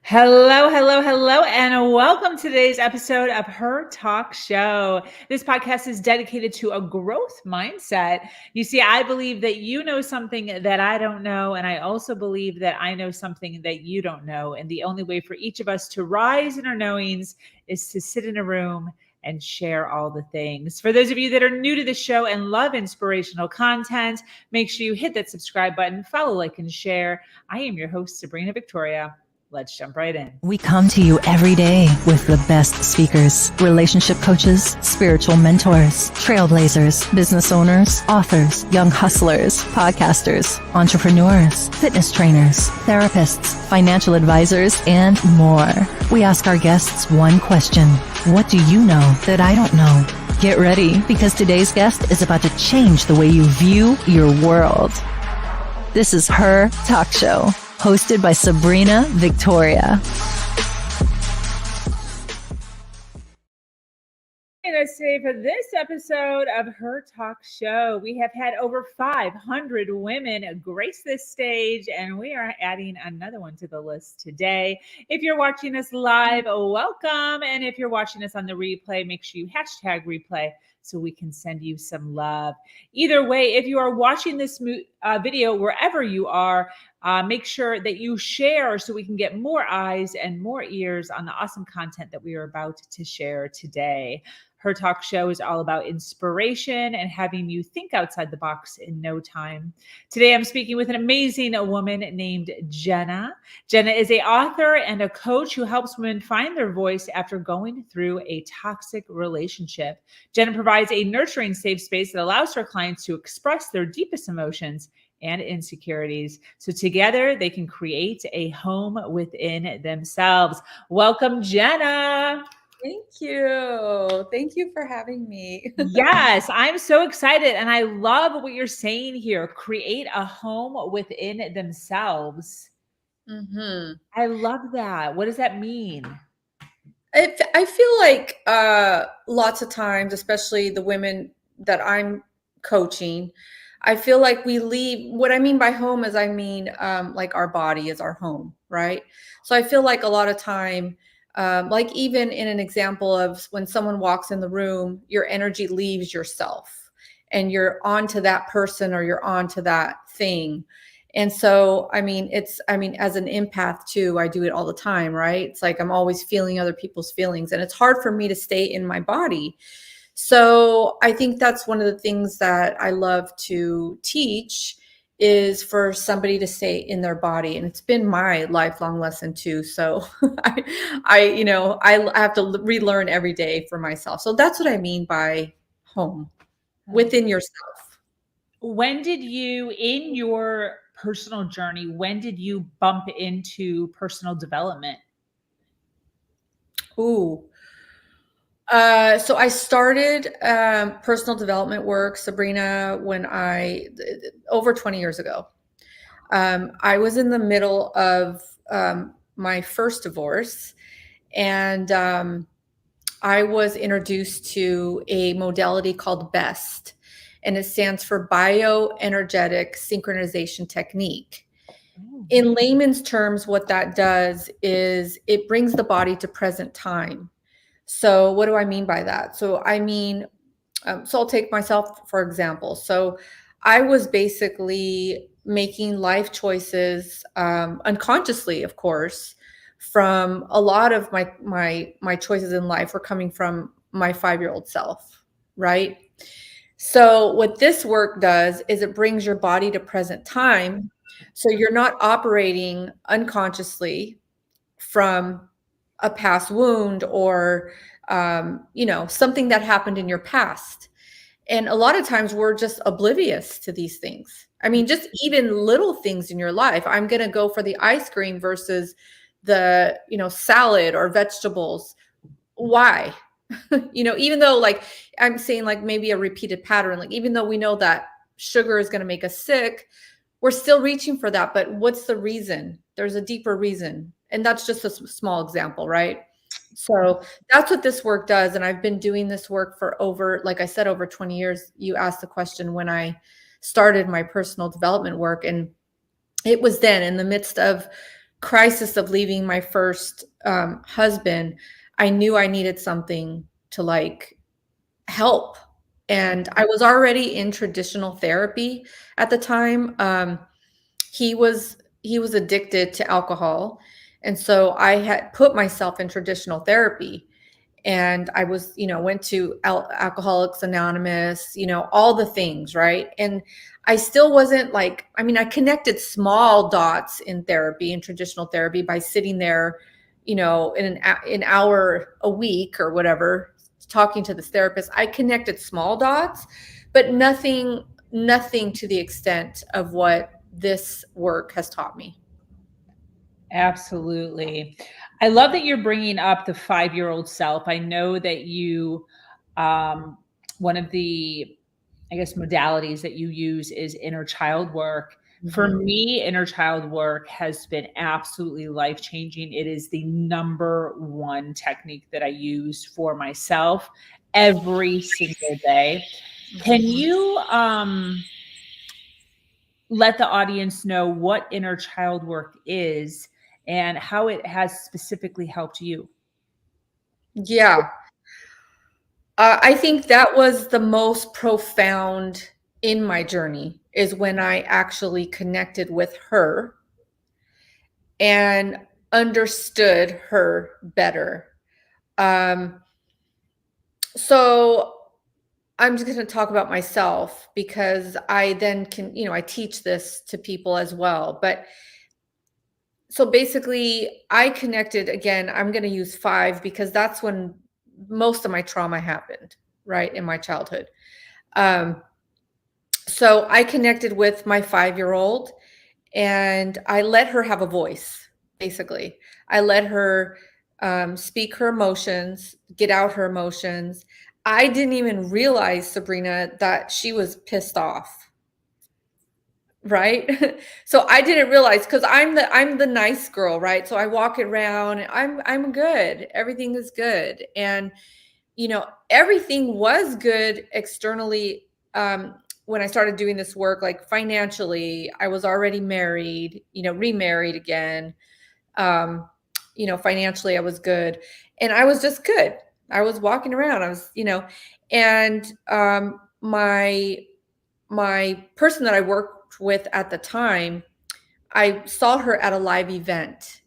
Hello, hello, hello, and welcome to today's episode of Her Talk Show. This podcast is dedicated to a growth mindset. You see, I believe that you know something that I don't know, and I also believe that I know something that you don't know. And the only way for each of us to rise in our knowings is to sit in a room and share all the things. For those of you that are new to the show and love inspirational content, make sure you hit that subscribe button, follow, like, and share. I am your host, Sabrina Victoria. Let's jump right in. We come to you every day with the best speakers, relationship coaches, spiritual mentors, trailblazers, business owners, authors, young hustlers, podcasters, entrepreneurs, fitness trainers, therapists, financial advisors, and more. We ask our guests one question. What do you know that I don't know? Get ready, because today's guest is about to change the way you view your world. This is Her Talk Show, hosted by Sabrina Victoria. Today for this episode of Her Talk Show, we have had over 500 women grace this stage, and we are adding another one to the list today. If you're watching us live, welcome. And if you're watching us on the replay, make sure you hashtag replay so we can send you some love. Either way, if you are watching this video wherever you are, make sure that you share so we can get more eyes and more ears on the awesome content that we are about to share today. Her Talk Show is all about inspiration and having you think outside the box in no time. Today, I'm speaking with an amazing woman named Jenna. Jenna is an author and a coach who helps women find their voice after going through a toxic relationship. Jenna provides a nurturing, safe space that allows her clients to express their deepest emotions and insecurities, so together they can create a home within themselves. Welcome, Jenna. Thank you. Thank you for having me. Yes, I'm so excited. And I love what you're saying here. Create a home within themselves. Mm-hmm. I love that. What does that mean? I feel like lots of times, especially the women that I'm coaching, I feel like we leave. What I mean by home is like our body is our home, right? So I feel like a lot of time, like even in an example of when someone walks in the room, your energy leaves yourself and you're onto that person or you're onto that thing. And so, as an empath too, I do it all the time, right? It's like I'm always feeling other people's feelings, and it's hard for me to stay in my body. So I think that's one of the things that I love to teach is for somebody to stay in their body. And it's been my lifelong lesson too. So I have to relearn every day for myself. So that's what I mean by home, within yourself. When did you, in your personal journey, when did you bump into personal development? Ooh. So I started personal development work, Sabrina, over 20 years ago. I was in the middle of my first divorce, and I was introduced to a modality called BEST, and it stands for Bioenergetic Synchronization Technique. In layman's terms, what that does is it brings the body to present time. So what do I mean by that? So I'll take myself, for example. So I was basically making life choices unconsciously, of course, from a lot of my choices in life were coming from my 5-year-old self, right? So what this work does is it brings your body to present time. So you're not operating unconsciously from a past wound or something that happened in your past. And a lot of times we're just oblivious to these things. I mean, just even little things in your life. I'm going to go for the ice cream versus the, salad or vegetables. Why? Even though like I'm saying like maybe a repeated pattern, like even though we know that sugar is going to make us sick, we're still reaching for that. But what's the reason? There's a deeper reason. And that's just a small example, right? So that's what this work does. And I've been doing this work for over 20 years. You asked the question when I started my personal development work. And it was then in the midst of crisis of leaving my first husband, I knew I needed something to like help. And I was already in traditional therapy at the time. He was addicted to alcohol, and so I had put myself in traditional therapy. And I was, went to Alcoholics Anonymous, all the things, right? And I still wasn't like, I mean, I connected small dots in therapy, in traditional therapy, by sitting there, in an hour a week or whatever, talking to this therapist. I connected small dots, but nothing to the extent of what this work has taught me. Absolutely. I love that you're bringing up the 5-year-old self. I know that you, one of the, I guess, modalities that you use is inner child work. For me, inner child work has been absolutely life-changing. It is the number one technique that I use for myself every single day. Can you let the audience know what inner child work is and how it has specifically helped you? Yeah. I think that was the most profound in my journey, is when I actually connected with her and understood her better. So I'm just going to talk about myself, because I then can, I teach this to people as well. But so basically, I connected, again, I'm going to use 5 because that's when most of my trauma happened, right, in my childhood. So I connected with my 5-year-old, and I let her have a voice, basically. I let her speak her emotions, get out her emotions. I didn't even realize, Sabrina, that she was pissed off. Right. So I didn't realize, because I'm the nice girl, right? So I walk around and I'm good. Everything is good. And everything was good externally. When I started doing this work, like financially, I was already married, remarried again. Financially I was good, and I was just good. I was walking around. I was, and my person that I worked with at the time, I saw her at a live event,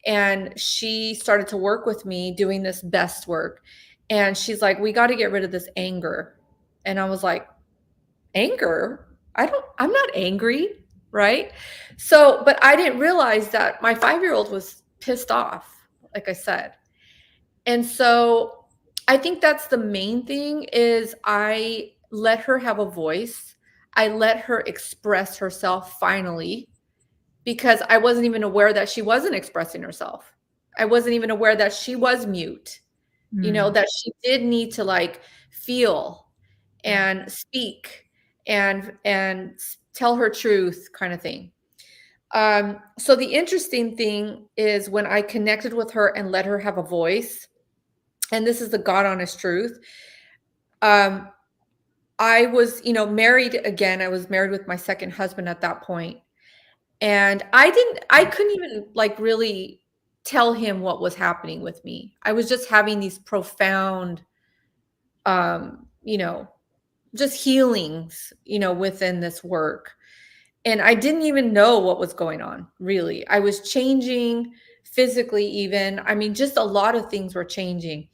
and she started to work with me doing this best work. And she's like, "We got to get rid of this anger." And I was like, "Anger? I'm not angry." Right. So, but I didn't realize that my 5-year-old was pissed off, like I said. And so I think that's the main thing, is I let her have a voice. I let her express herself finally, because I wasn't even aware that she wasn't expressing herself. I wasn't even aware that she was mute, that she did need to like feel and speak and tell her truth, kind of thing. So the interesting thing is, when I connected with her and let her have a voice, and this is the God honest truth, I was, married again. I was married with my second husband at that point. And I couldn't even like really tell him what was happening with me. I was just having these profound, um, you know, just healings, within this work. And I didn't even know what was going on, really. I was changing physically, even. I mean, just a lot of things were changing.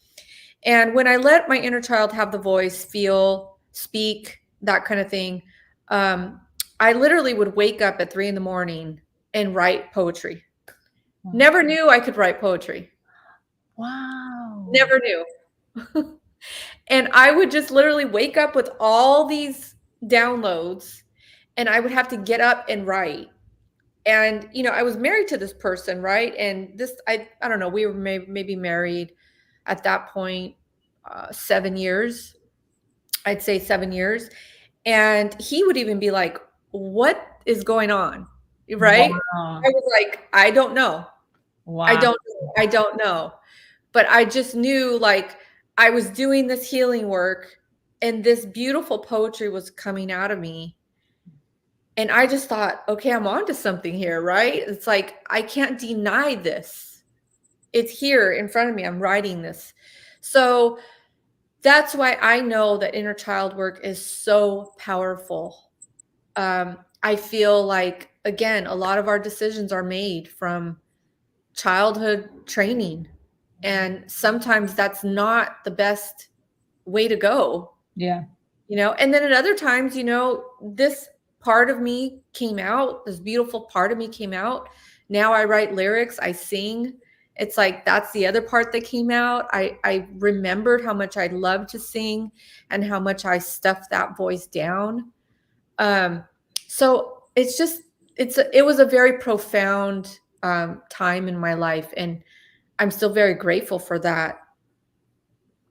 And when I let my inner child have the voice, feel, speak, that kind of thing, I literally would wake up at 3 a.m. and write poetry. Never knew I could write poetry. Wow. Never knew. And I would just literally wake up with all these downloads, and I would have to get up and write. And, I was married to this person, right? And this, I don't know, we were maybe married at that point 7 years. I'd say 7 years. And he would even be like, "What is going on?" Right? Wow. I was like, "I don't know. Wow. I don't know." But I just knew, like, I was doing this healing work, and this beautiful poetry was coming out of me. And I just thought, okay, I'm onto something here, right? It's like, I can't deny this. It's here in front of me. I'm writing this. So that's why I know that inner child work is so powerful. I feel like, again, a lot of our decisions are made from childhood training. And sometimes that's not the best way to go. Yeah. And then at other times, this part of me came out, this beautiful part of me came out. Now I write lyrics, I sing. It's like, that's the other part that came out. I remembered how much I loved to sing and how much I stuffed that voice down. So it's just, it was a very profound time in my life. And I'm still very grateful for that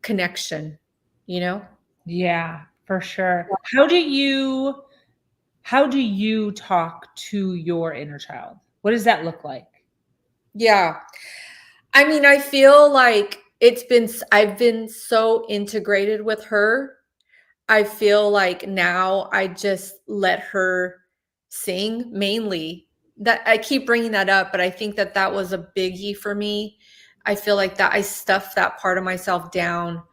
connection, Yeah, for sure. How do you talk to your inner child? What does that look like? Yeah. I mean, I feel like I've been so integrated with her. I feel like now I just let her sing mainly. That I keep bringing that up, but I think that was a biggie for me. I feel like that I stuffed that part of myself down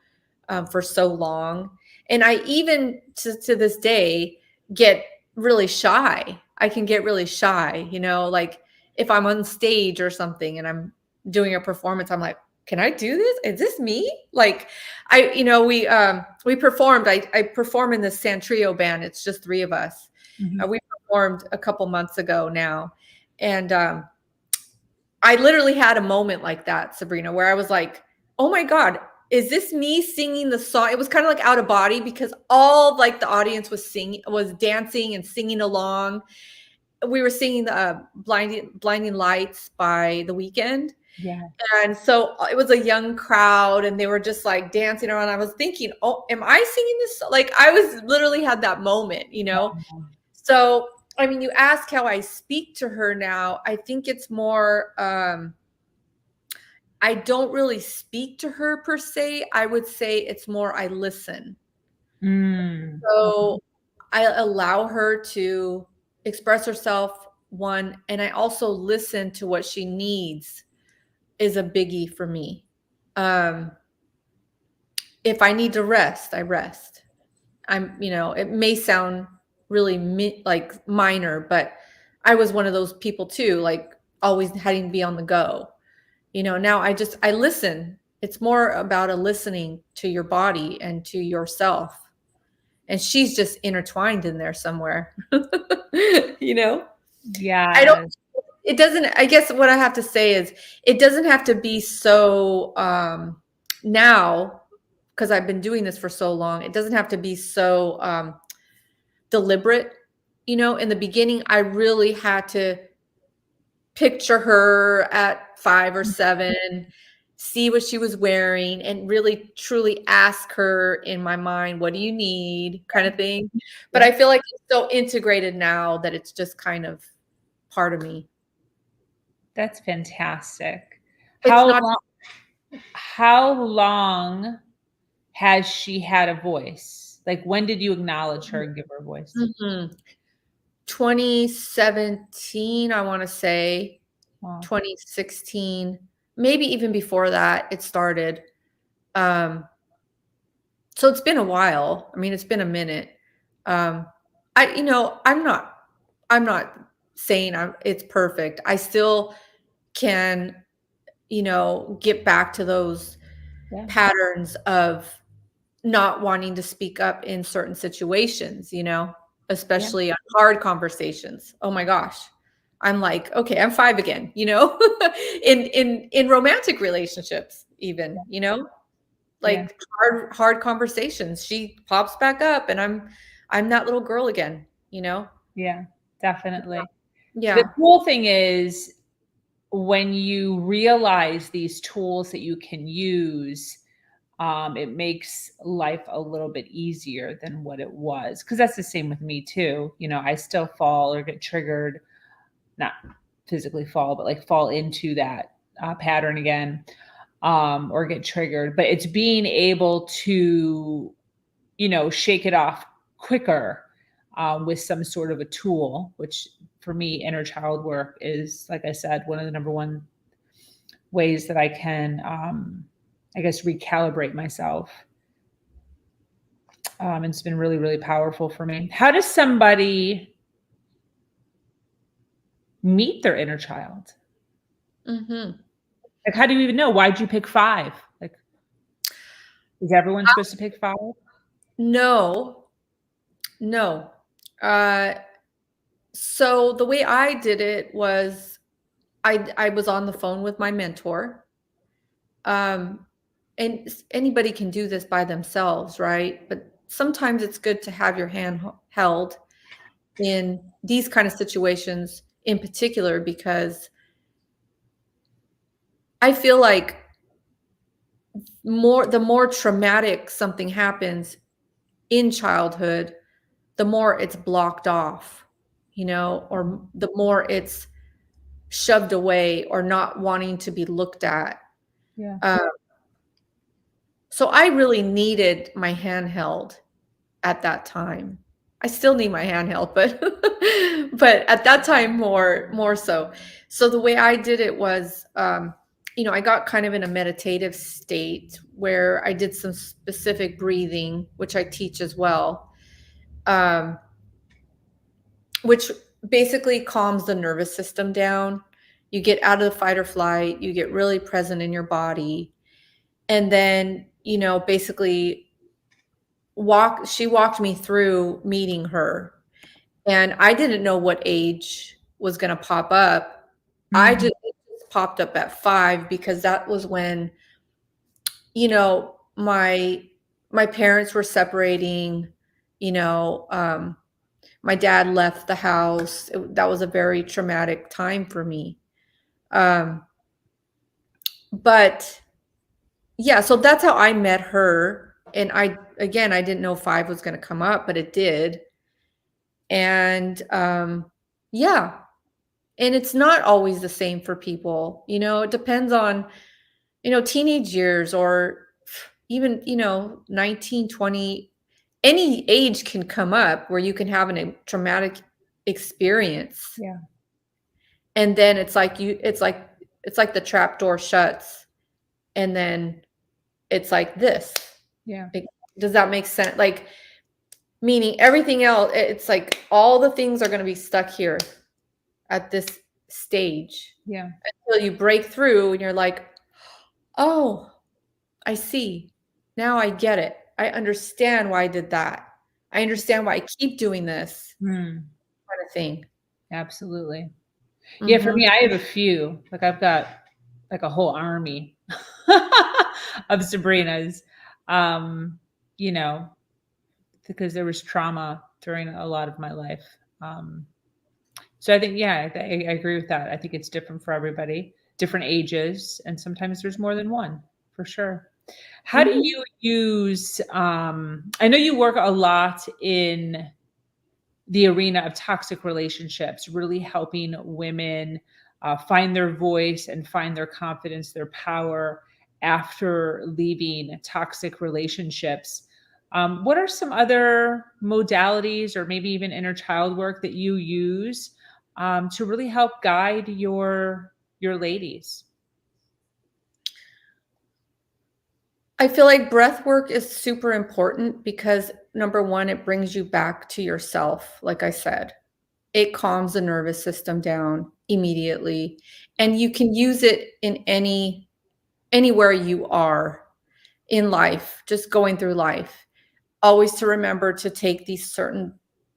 for so long. And I even to this day get really shy. I can get really shy, like if I'm on stage or something and I'm doing a performance, I'm like, can I do this? Is this me? Like we performed, I perform in the San Trio band. It's just three of us. Mhm. We performed a couple months ago now. And I literally had a moment like that, Sabrina, where I was like, oh my God, is this me singing the song? It was kind of like out of body because all like the audience was dancing and singing along. We were singing the Blinding Lights by The Weeknd. Yeah. And so it was a young crowd and they were just like dancing around. I was thinking, oh, am I singing this? Like I was literally had that moment, So, I mean, you ask how I speak to her now. I think it's more, I don't really speak to her per se. I would say it's more I listen. Mm. So I allow her to express herself, one, and I also listen to what she needs is a biggie for me. If I need to rest, I rest. It may sound really like minor, but I was one of those people too, like always having to be on the go. Now I listen. It's more about a listening to your body and to yourself. And she's just intertwined in there somewhere. I Yeah. don't, it doesn't, I guess what I have to say is it doesn't have to be so, now, because I've been doing this for so long, it doesn't have to be so, deliberate. In the beginning, I really had to picture her at 5 or 7, see what she was wearing, and really truly ask her in my mind, what do you need, kind of thing. But I feel like it's so integrated now that it's just kind of part of me. That's fantastic. It's not How long has she had a voice? Like when did you acknowledge her and give her a voice? 2017, I want to say. Wow. 2016, maybe even before that it started. So it's been a while. I mean, it's been a minute. I'm not saying it's perfect. I still can, get back to those patterns of not wanting to speak up in certain situations, especially on hard conversations. Oh my gosh. I'm like, okay, I'm 5 again, in romantic relationships, even, like hard conversations. She pops back up and I'm that little girl again, Yeah, definitely. Yeah. The cool thing is when you realize these tools that you can use, it makes life a little bit easier than what it was. Because that's the same with me too. I still fall or get triggered, not physically fall, but like fall into that pattern again, or get triggered. But it's being able to, shake it off quicker with some sort of a tool, which for me, inner child work is, like I said, one of the number one ways that I can, I guess, recalibrate myself. It's been really, really powerful for me. How does somebody meet their inner child? Mm-hmm. Like, how do you even know? Why'd you pick 5? Like, is everyone supposed to pick 5? No. So the way I did it was I was on the phone with my mentor. And anybody can do this by themselves, right? But sometimes it's good to have your hand held in these kind of situations in particular, because I feel like the more traumatic something happens in childhood, the more it's blocked off, or the more it's shoved away or not wanting to be looked at. Yeah. So I really needed my handheld at that time. I still need my handheld, but but at that time more so. So the way I did it was, I got kind of in a meditative state where I did some specific breathing, which I teach as well, which basically calms the nervous system down. You get out of the fight or flight, you get really present in your body. And then, basically she walked me through meeting her. And I didn't know what age was going to pop up. It just popped up at 5 because that was when, my parents were separating, my dad left the house. That was a very traumatic time for me. But yeah, so that's how I met her. And I didn't know 5 was going to come up, but it did. And yeah, and it's not always the same for people. It depends on, teenage years, or even, 19, 20, any age can come up where you can have a traumatic experience. Yeah. And then it's like the trap door shuts, and then it's like this. Yeah. Does that make sense? Like, meaning everything else, it's like all the things are going to be stuck here at this stage. Yeah. Until you break through and you're like, oh, I see. Now I get it. I understand why I did that. I understand why I keep doing this kind of thing. Absolutely. Yeah, for me, I have a few. Like, I've got like a whole army of Sabrinas, because there was trauma during a lot of my life. So I think, yeah, I agree with that. I think it's different for everybody, different ages, and sometimes there's more than one, for sure. How do you use, I know you work a lot in the arena of toxic relationships, really helping women find their voice and find their confidence, their power after leaving toxic relationships. What are some other modalities, or maybe even inner child work, that you use to really help guide your ladies? I feel like breath work is super important because, number one, it brings you back to yourself. Like I said, it calms the nervous system down immediately, and you can use it in anywhere you are in life, just going through life. Always to remember to take these certain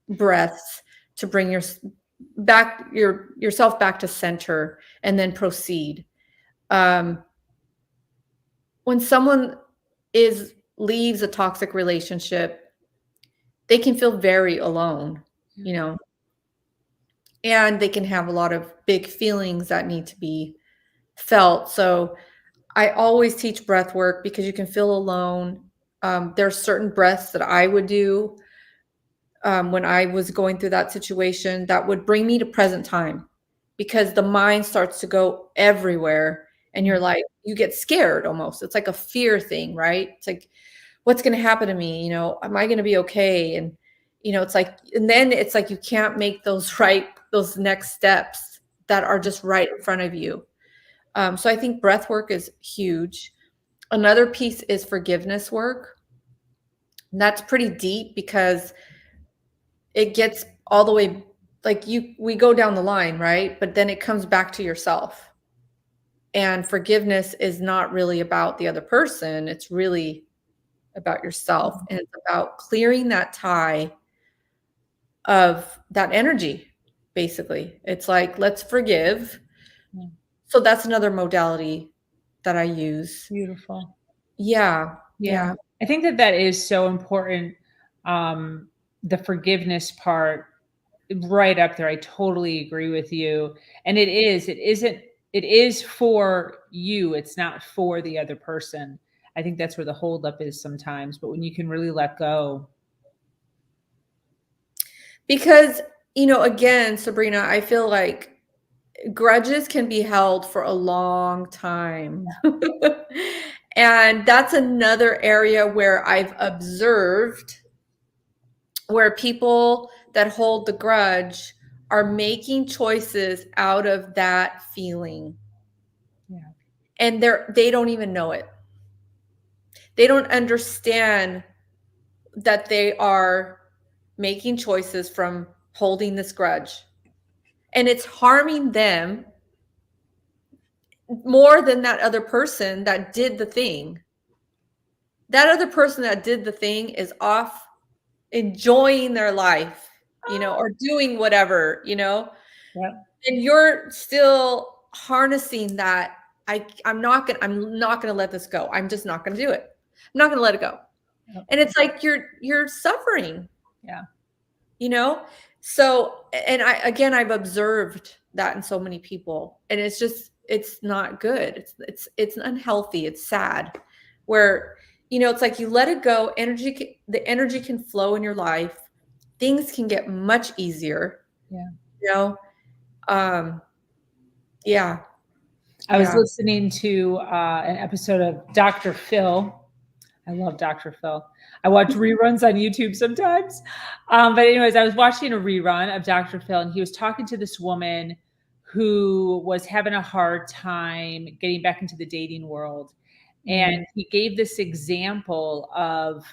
breaths to bring yourself back to center, and then proceed. When someone leaves a toxic relationship, they can feel very alone, and they can have a lot of big feelings that need to be felt. So I always teach breath work because you can feel alone. There are certain breaths that I would do when I was going through that situation that would bring me to present time, because the mind starts to go everywhere and you're like, you get scared almost. It's like a fear thing, right? It's like, what's going to happen to me? Am I going to be okay? And, it's like, and then it's like you can't make those next steps that are just right in front of you. So I think breath work is huge. Another piece is forgiveness work. And that's pretty deep because it gets all the way, like we go down the line, right? But then it comes back to yourself. And forgiveness is not really about the other person. It's really about yourself. And it's about clearing that tie of that energy, basically. It's like, let's forgive. So that's another modality that I use. Beautiful. Yeah. I think that is so important. The forgiveness part, right up there. I totally agree with you. And it is for you. It's not for the other person. I think that's where the holdup is sometimes, but when you can really let go. Because, again, Sabrina, I feel like grudges can be held for a long time. And that's another area where I've observed where people that hold the grudge are making choices out of that feeling. Yeah. And they don't even know it. They don't understand that they are making choices from holding this grudge. And it's harming them more than that other person that did the thing. That other person that did the thing is off enjoying their life, or doing whatever, Yeah. and you're still harnessing that. I'm not gonna let this go. I'm just not gonna do it. I'm not gonna let it go. Yep. And it's like you're suffering. Yeah. So, and I've observed that in so many people, and it's not good. It's unhealthy. It's sad where, it's like you let it go. The energy can flow in your life. Things can get much easier. Yeah. Yeah. I was listening to an episode of Dr. Phil. I love Dr. Phil. I watch reruns on YouTube sometimes. But anyways, I was watching a rerun of Dr. Phil, and he was talking to this woman who was having a hard time getting back into the dating world. And he gave this example of,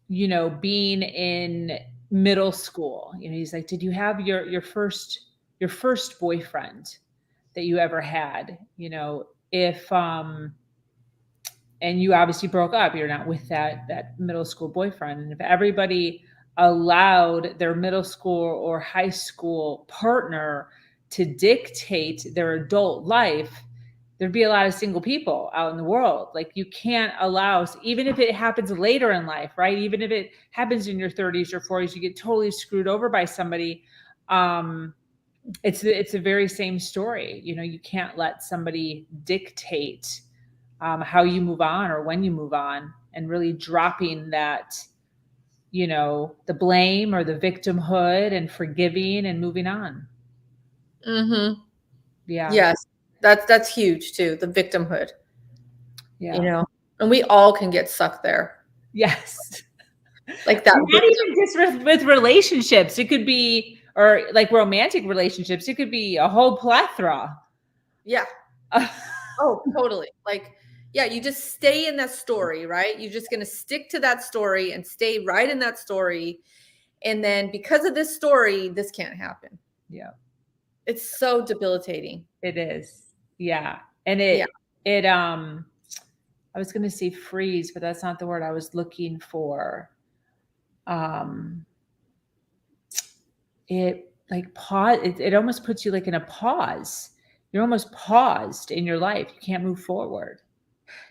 being in middle school. He's like, did you have your first boyfriend that you ever had? If and you obviously broke up, you're not with that middle school boyfriend. And if everybody allowed their middle school or high school partner to dictate their adult life, there'd be a lot of single people out in the world. Like, you can't allow, even if it happens later in life, right? Even if it happens in your 30s or 40s, you get totally screwed over by somebody. It's the very same story. You can't let somebody dictate how you move on or when you move on, and really dropping that, the blame or the victimhood, and forgiving and moving on. Mm-hmm. Yeah. Yes. That's huge too. The victimhood. Yeah. And we all can get sucked there. Yes. Like that. Not even just with relationships. It could be, or like romantic relationships. It could be a whole plethora. Yeah. Oh, totally. Like, yeah, you just stay in that story, right? You're just going to stick to that story and stay right in that story. And then because of this story, this can't happen. Yeah. It's so debilitating. It is. Yeah. And I was going to say freeze, but that's not the word I was looking for. It like pause. It almost puts you like in a pause. You're almost paused in your life. You can't move forward.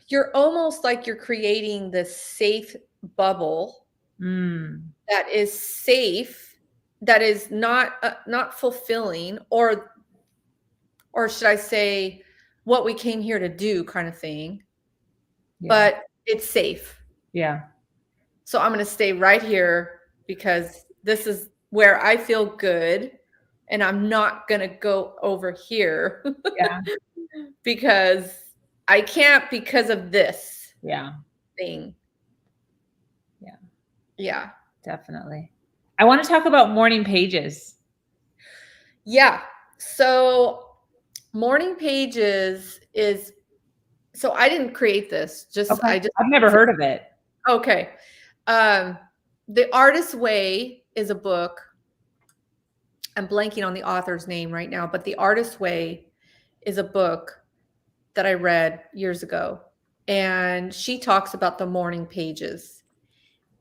You're almost like you're creating this safe bubble that is safe, that is not fulfilling, or should I say, what we came here to do, kind of thing. Yeah. But it's safe. Yeah. So I'm going to stay right here because this is where I feel good, and I'm not going to go over here. Yeah. Because I can't, because of this thing. Yeah. Definitely. I want to talk about morning pages. Yeah. So morning pages is, so I didn't create this. Okay. I've never heard of it. Okay. Um, The Artist's Way is a book. I'm blanking on the author's name right now, but The Artist's Way is a book that I read years ago. And she talks about the morning pages.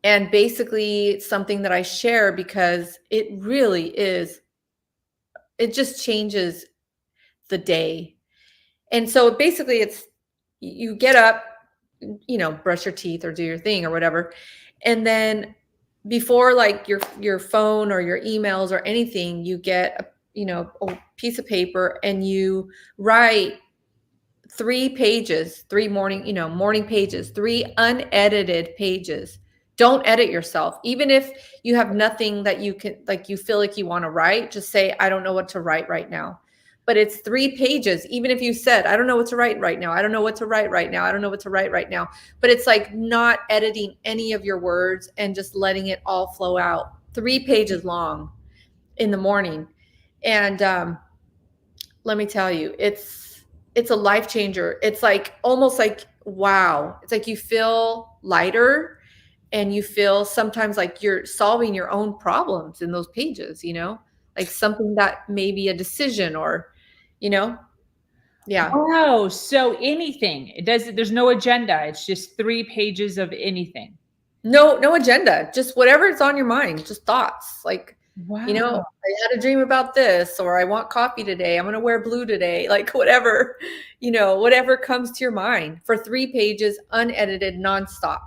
And basically, it's something that I share because it really is, it just changes the day. And so basically, it's you get up, brush your teeth or do your thing or whatever. And then before like your phone or your emails or anything, you get a piece of paper and you write 3 pages, morning pages, 3 unedited pages. Don't edit yourself. Even if you have nothing that you can, like, you feel like you want to write, just say, I don't know what to write right now. But it's 3 pages. Even if you said, I don't know what to write right now. I don't know what to write right now. I don't know what to write right now. But it's like not editing any of your words and just letting it all flow out. 3 pages long in the morning. And let me tell you, it's a life changer. It's like almost like, wow. It's like you feel lighter and you feel sometimes like you're solving your own problems in those pages, like something that may be a decision or, yeah. Oh, so anything. There's no agenda. It's just 3 pages of anything. No agenda, just whatever is on your mind, just thoughts. Like, Wow. I had a dream about this, or I want coffee today. I'm going to wear blue today. Like whatever, whatever comes to your mind for 3 pages, unedited, nonstop.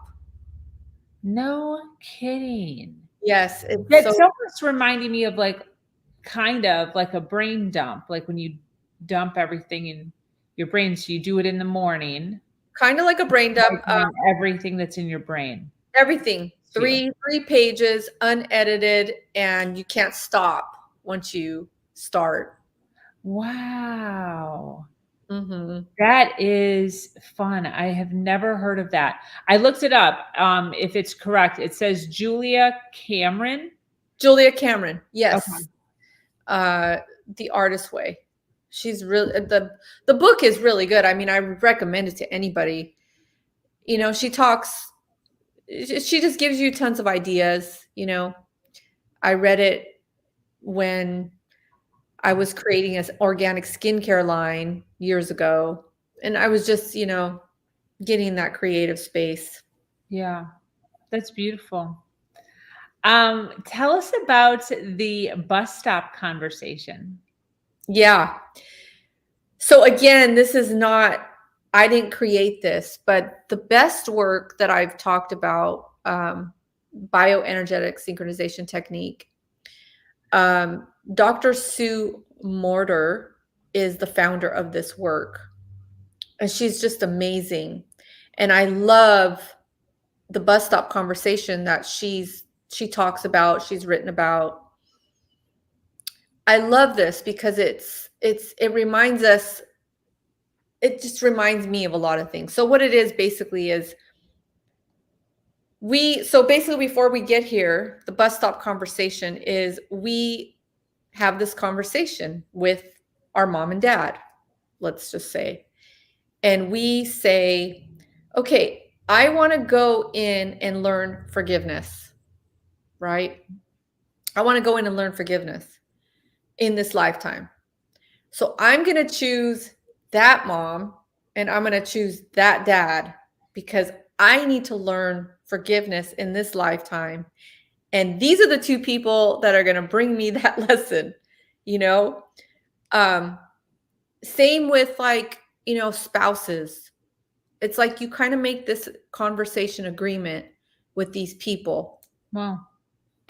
No kidding. Yes. It's almost reminding me of like, kind of like a brain dump, like when you dump everything in your brain. So you do it in the morning. Kind of like a brain dump. Everything that's in your brain. Everything. Three pages, unedited, and you can't stop once you start. Wow. Mm-hmm. That is fun. I have never heard of that. I looked it up. If it's correct, it says Julia Cameron. Julia Cameron. Yes. Okay. The Artist's Way. She's really, the book is really good. I mean, I recommend it to anybody. She just gives you tons of ideas. I read it when I was creating an organic skincare line years ago. And I was just, getting that creative space. Yeah, that's beautiful. Tell us about the bus stop conversation. Yeah. So again, this is not, I didn't create this, but the best work that I've talked about, bioenergetic synchronization technique, Dr. Sue Morter is the founder of this work. And she's just amazing. And I love the bus stop conversation that she talks about, she's written about. I love this because it reminds us, it just reminds me of a lot of things. So what it is basically is before we get here, the bus stop conversation is we have this conversation with our mom and dad, let's just say. And we say, okay, I want to go in and learn forgiveness, right? I want to go in and learn forgiveness in this lifetime. So I'm going to choose that mom and I'm going to choose that dad because I need to learn forgiveness in this lifetime. And these are the 2 people that are going to bring me that lesson, Same with like, spouses. It's like you kind of make this conversation agreement with these people. Wow.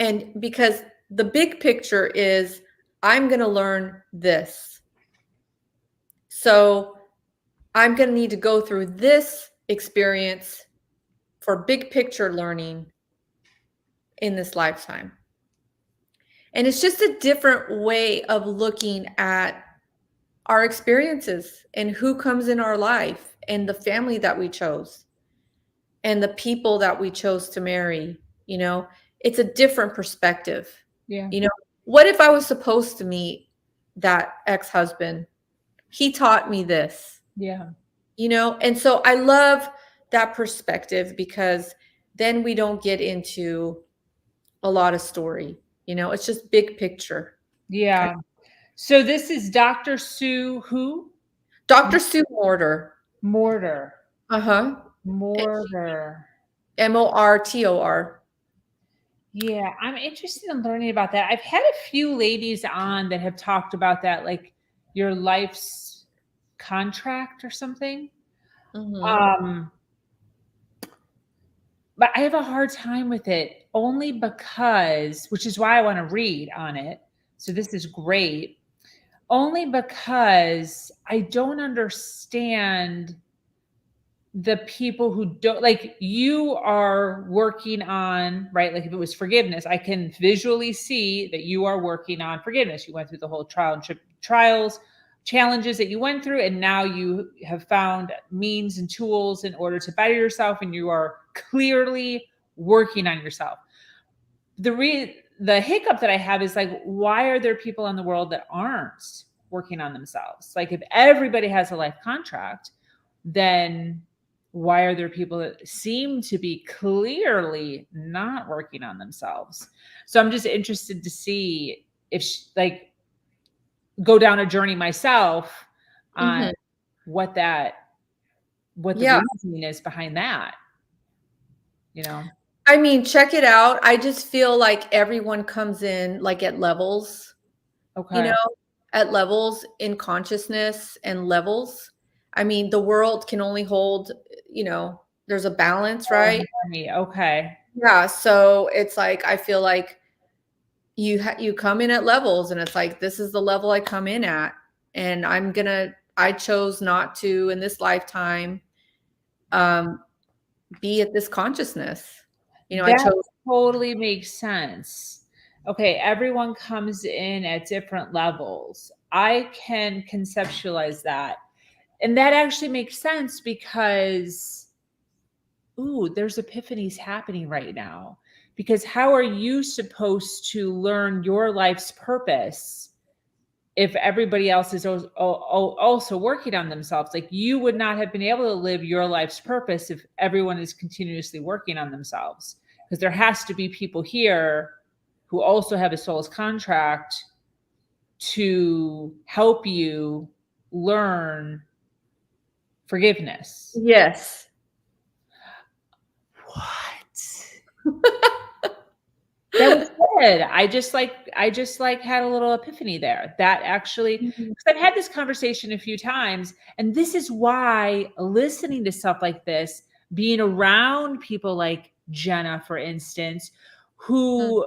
And because the big picture is I'm going to learn this. So I'm going to need to go through this experience for big picture learning in this lifetime. And it's just a different way of looking at our experiences and who comes in our life and the family that we chose and the people that we chose to marry. it's a different perspective. Yeah. You know, what if I was supposed to meet that ex-husband? He taught me this, Yeah. and so I love that perspective because then we don't get into a lot of story. It's just big picture. Yeah. So this is Dr. Sue who? Dr. Sue Mortar. Mortar. Uh-huh. Mortar. Mortor. Yeah, I'm interested in learning about that. I've had a few ladies on that have talked about that, like your life's contract or something. Um, but I have a hard time with it only because, which is why I want to read on it. So this is great. Only because I don't understand the people who don't, like, you are working on, right? Like if it was forgiveness, I can visually see that you are working on forgiveness. You went through the whole trials, challenges that you went through, and now you have found means and tools in order to better yourself, and you are clearly working on yourself. The hiccup that I have is like, why are there people in the world that aren't working on themselves? Like if everybody has a life contract, then why are there people that seem to be clearly not working on themselves? So I'm just interested to see if like go down a journey myself on what the reasoning is behind that, I mean, check it out. I just feel like everyone comes in like at levels, Okay. at levels in consciousness and levels. I mean, the world can only hold, there's a balance, right? Okay. Yeah. So it's like, I feel like you come in at levels and it's like, this is the level I come in at. And I chose not to in this lifetime, be at this consciousness. I That chose. totally makes sense. Okay, everyone comes in at different levels. I can conceptualize that. And that actually makes sense because, there's epiphanies happening right now. Because how are you supposed to learn your life's purpose if everybody else is also working on themselves? Like you would not have been able to live your life's purpose if everyone is continuously working on themselves, because there has to be people here who also have a soul's contract to help you learn forgiveness. Yes. What? That was good. I just had a little epiphany there. That actually, because I've had this conversation a few times, and this is why listening to stuff like this, being around people like Jenna, for instance, who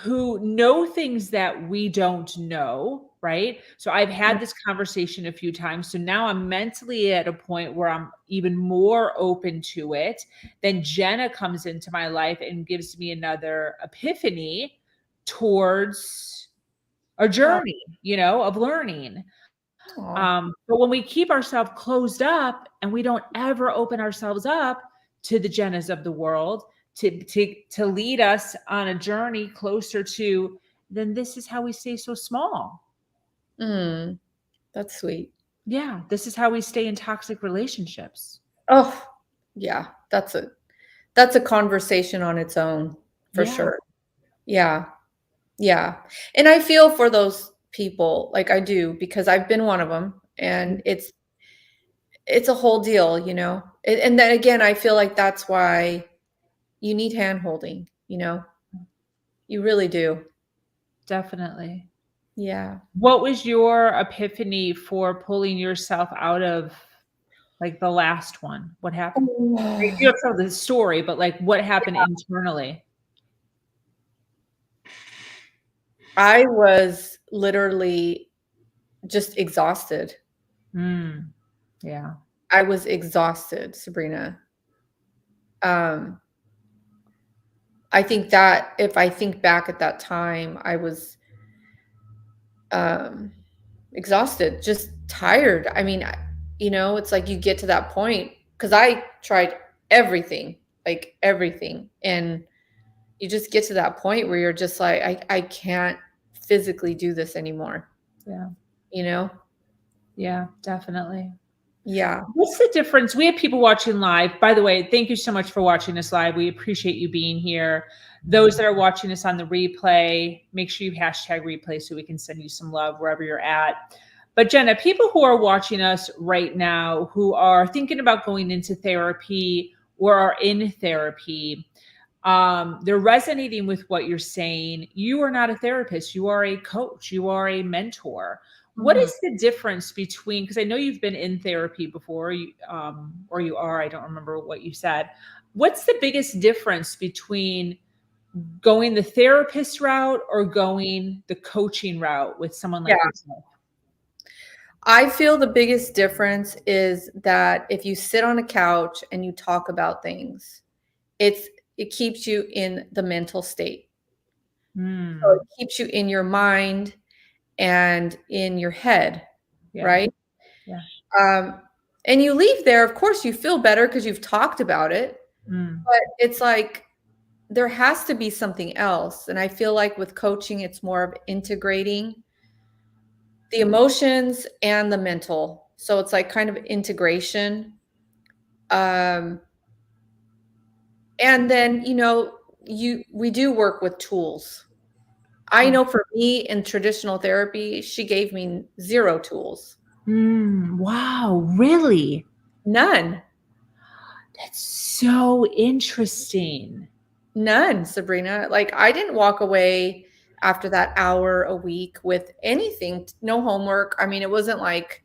know things that we don't know, right? So I've had this conversation a few times. So now I'm mentally at a point where I'm even more open to it. Then Jenna comes into my life and gives me another epiphany towards a journey, of learning. But when we keep ourselves closed up and we don't ever open ourselves up to the Jennas of the world, to lead us on a journey closer to, then this is how we stay so small. That's sweet. Yeah, this is how we stay in toxic relationships. Oh, yeah. That's a conversation on its own for sure. Yeah. Yeah. And I feel for those people, like I do, because I've been one of them, and it's a whole deal, And then again, I feel like that's why you need hand holding, You really do. Definitely. Yeah. What was your epiphany for pulling yourself out of like the last one? What happened? You don't tell the story, but like what happened internally? I was literally just exhausted. Yeah. I was exhausted, Sabrina. I think that if I think back at that time, I was exhausted, just tired. I mean, it's like you get to that point, because I tried everything like everything. And you just get to that point where you're just like, I can't physically do this anymore. Yeah. You know? Yeah, definitely. Yeah. What's the difference? We have people watching live. By the way, thank you so much for watching us live. We appreciate you being here. Those that are watching us on the replay, make sure you hashtag replay so we can send you some love wherever you're at. But Jenna, people who are watching us right now who are thinking about going into therapy or are in therapy, they're resonating with what you're saying. You are not a therapist. You are a coach. You are a mentor. What is the difference between, because I know you've been in therapy before, or you are, I don't remember what you said. What's the biggest difference between going the therapist route or going the coaching route with someone like yourself? I feel the biggest difference is that if you sit on a couch and you talk about things, it keeps you in the mental state. So it keeps you in your mind and in your head, right? Yeah. And you leave there, of course, you feel better because you've talked about it, but it's like there has to be something else. And I feel like with coaching, it's more of integrating the emotions and the mental. So it's like kind of integration. And then, we do work with tools. I know for me in traditional therapy, she gave me 0 tools. Wow, really? None. That's so interesting. None, Sabrina. Like I didn't walk away after that hour a week with anything, no homework. I mean, it wasn't like,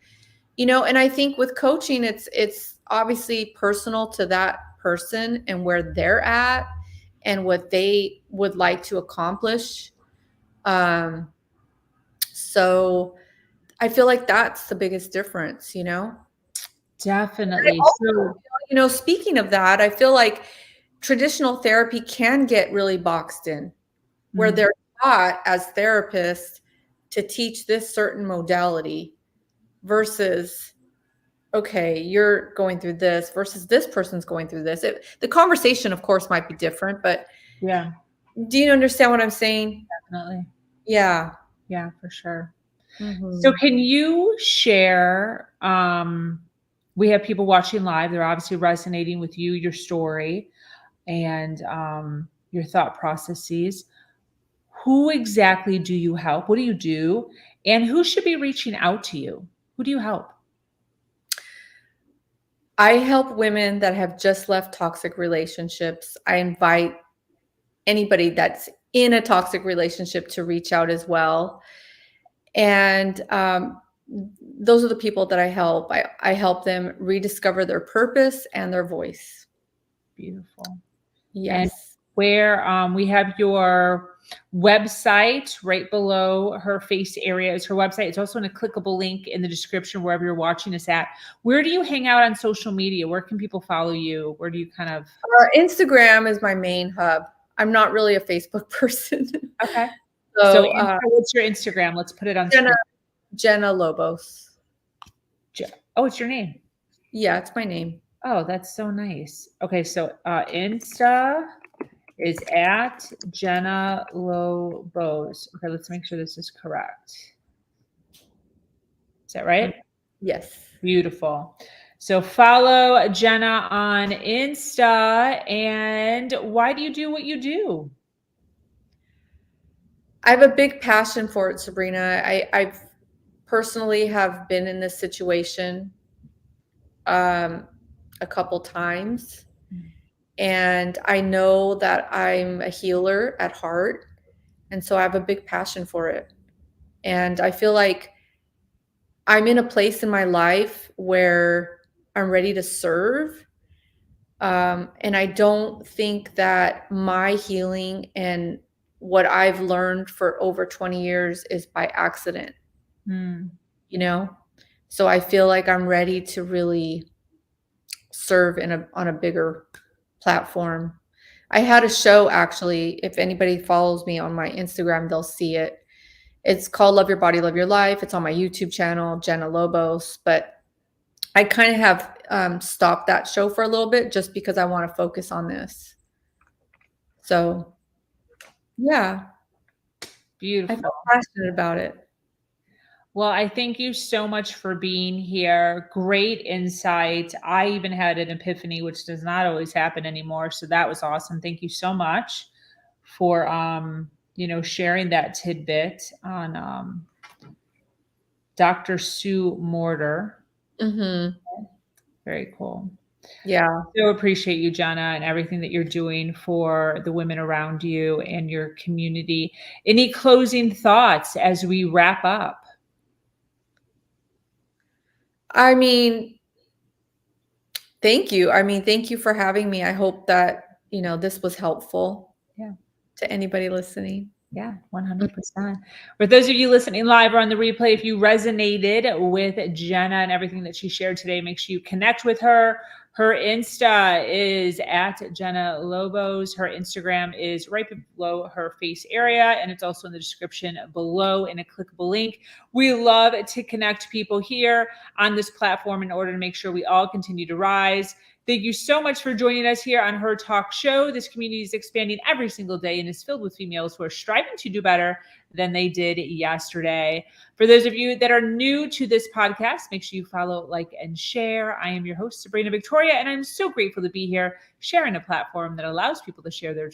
and I think with coaching, it's obviously personal to that person and where they're at and what they would like to accomplish. So I feel like that's the biggest difference, Definitely. Also, speaking of that, I feel like traditional therapy can get really boxed in where they're taught as therapists to teach this certain modality versus, okay, you're going through this versus this person's going through this. The conversation, of course, might be different, but Yeah, do you understand what I'm saying? definitely. Yeah. Yeah, for sure. So can you share, we have people watching live. They're obviously resonating with you, your story, and your thought processes. Who exactly do you help? What do you do? And who should be reaching out to you? Who do you help? I help women that have just left toxic relationships. I invite anybody that's in a toxic relationship to reach out as well. And those are the people that I help. I help them rediscover their purpose and their voice. Beautiful. Yes. And where we have your website right below her face area is her website. It's also in a clickable link in the description wherever you're watching us at. Where do you hang out on social media? Where can people follow you? Where do you kind of? Instagram is my main hub. I'm not really a Facebook person. Okay. So what's your Instagram? Let's put it on Jenna Lobos. Oh, it's your name. Yeah, it's my name. Oh, that's so nice. Okay, so Insta is at Jenna Lobos. Okay, let's make sure this is correct. Is that right? Yes. Beautiful. So follow Jenna on Insta. And why do you do what you do? I have a big passion for it, Sabrina. I've personally have been in this situation a couple times. And I know that I'm a healer at heart. And so I have a big passion for it. And I feel like I'm in a place in my life where I'm ready to serve. And I don't think that my healing and what I've learned for over 20 years is by accident, So I feel like I'm ready to really serve on a bigger platform. I had a show, actually. If anybody follows me on my Instagram, they'll see it. It's called Love Your Body, Love Your Life. It's on my YouTube channel, Jenna Lobos. But I kind of have stopped that show for a little bit just because I want to focus on this. So, yeah, I Beautiful. feel passionate about it. Well, I thank you so much for being here. Great insight. I even had an epiphany, which does not always happen anymore. So that was awesome. Thank you so much for sharing that tidbit on Dr. Sue Mortar. Mm-hmm. Very cool. Yeah. So appreciate you, Jenna, and everything that you're doing for the women around you and your community. Any closing thoughts as we wrap up? I mean, thank you. I mean, thank you for having me. I hope that, this was helpful. Yeah. To anybody listening. Yeah, 100%. For those of you listening live or on the replay, if you resonated with Jenna and everything that she shared today, make sure you connect with her. Her Insta is at Jenna Lobos. Her Instagram is right below her face area, and it's also in the description below in a clickable link. We love to connect people here on this platform in order to make sure we all continue to rise. Thank you so much for joining us here on Her Talk Show. This community is expanding every single day and is filled with females who are striving to do better than they did yesterday. For those of you that are new to this podcast, make sure you follow, like, and share. I am your host, Sabrina Victoria, and I'm so grateful to be here sharing a platform that allows people to share their